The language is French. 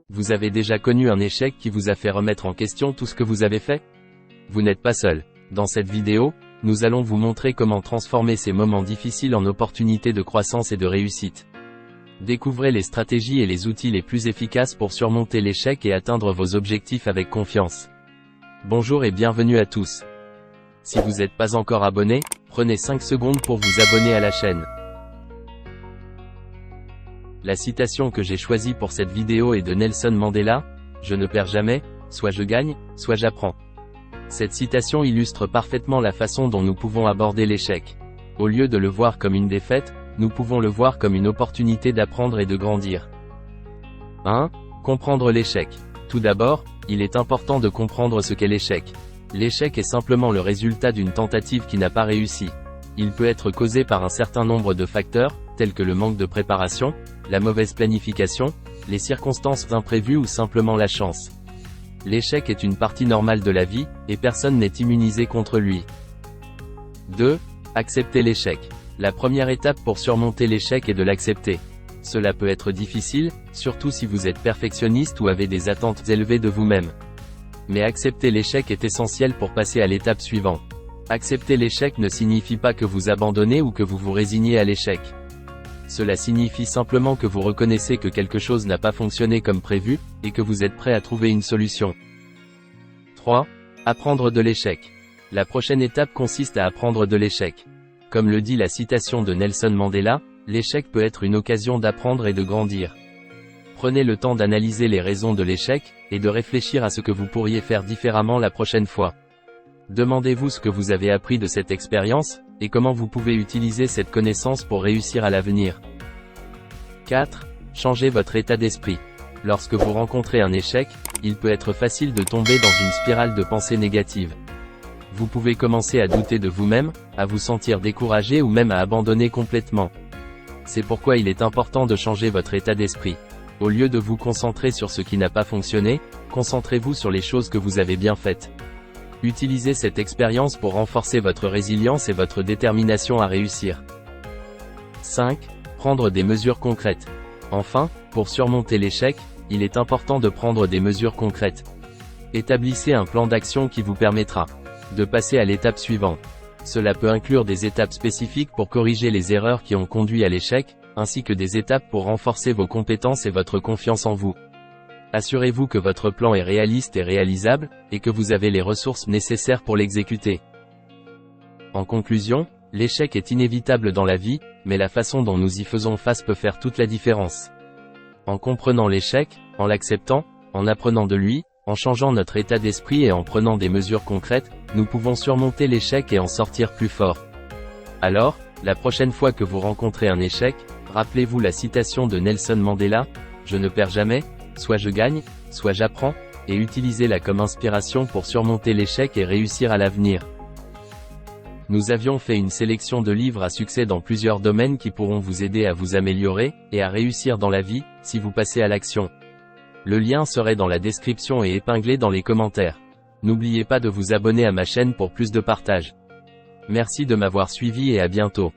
Vous avez déjà connu un échec qui vous a fait remettre en question tout ce que vous avez fait? Vous n'êtes pas seul. Dans cette vidéo, nous allons vous montrer comment transformer ces moments difficiles en opportunités de croissance et de réussite. Découvrez les stratégies et les outils les plus efficaces pour surmonter l'échec et atteindre vos objectifs avec confiance. Bonjour et bienvenue à tous. Si vous n'êtes pas encore abonné, prenez 5 secondes pour vous abonner à la chaîne. La citation que j'ai choisie pour cette vidéo est de Nelson Mandela, « Je ne perds jamais, soit je gagne, soit j'apprends ». Cette citation illustre parfaitement la façon dont nous pouvons aborder l'échec. Au lieu de le voir comme une défaite, nous pouvons le voir comme une opportunité d'apprendre et de grandir. 1. Comprendre l'échec. Tout d'abord, il est important de comprendre ce qu'est l'échec. L'échec est simplement le résultat d'une tentative qui n'a pas réussi. Il peut être causé par un certain nombre de facteurs, tels que le manque de préparation, la mauvaise planification, les circonstances imprévues ou simplement la chance. L'échec est une partie normale de la vie, et personne n'est immunisé contre lui. 2. Accepter l'échec. La première étape pour surmonter l'échec est de l'accepter. Cela peut être difficile, surtout si vous êtes perfectionniste ou avez des attentes élevées de vous-même. Mais accepter l'échec est essentiel pour passer à l'étape suivante. Accepter l'échec ne signifie pas que vous abandonnez ou que vous vous résignez à l'échec. Cela signifie simplement que vous reconnaissez que quelque chose n'a pas fonctionné comme prévu, et que vous êtes prêt à trouver une solution. 3. Apprendre de l'échec. La prochaine étape consiste à apprendre de l'échec. Comme le dit la citation de Nelson Mandela, l'échec peut être une occasion d'apprendre et de grandir. Prenez le temps d'analyser les raisons de l'échec, et de réfléchir à ce que vous pourriez faire différemment la prochaine fois. Demandez-vous ce que vous avez appris de cette expérience, et comment vous pouvez utiliser cette connaissance pour réussir à l'avenir. 4. Changez votre état d'esprit. Lorsque vous rencontrez un échec, il peut être facile de tomber dans une spirale de pensée négative. Vous pouvez commencer à douter de vous-même, à vous sentir découragé ou même à abandonner complètement. C'est pourquoi il est important de changer votre état d'esprit. Au lieu de vous concentrer sur ce qui n'a pas fonctionné, concentrez-vous sur les choses que vous avez bien faites. Utilisez cette expérience pour renforcer votre résilience et votre détermination à réussir. 5. Prendre des mesures concrètes. Enfin, pour surmonter l'échec, il est important de prendre des mesures concrètes. Établissez un plan d'action qui vous permettra de passer à l'étape suivante. Cela peut inclure des étapes spécifiques pour corriger les erreurs qui ont conduit à l'échec, ainsi que des étapes pour renforcer vos compétences et votre confiance en vous. Assurez-vous que votre plan est réaliste et réalisable, et que vous avez les ressources nécessaires pour l'exécuter. En conclusion, l'échec est inévitable dans la vie, mais la façon dont nous y faisons face peut faire toute la différence. En comprenant l'échec, en l'acceptant, en apprenant de lui, en changeant notre état d'esprit et en prenant des mesures concrètes, nous pouvons surmonter l'échec et en sortir plus fort. Alors, la prochaine fois que vous rencontrez un échec, rappelez-vous la citation de Nelson Mandela, « Je ne perds jamais, soit je gagne, soit j'apprends », et utilisez-la comme inspiration pour surmonter l'échec et réussir à l'avenir. Nous avions fait une sélection de livres à succès dans plusieurs domaines qui pourront vous aider à vous améliorer, et à réussir dans la vie, si vous passez à l'action. Le lien serait dans la description et épinglé dans les commentaires. N'oubliez pas de vous abonner à ma chaîne pour plus de partage. Merci de m'avoir suivi et à bientôt.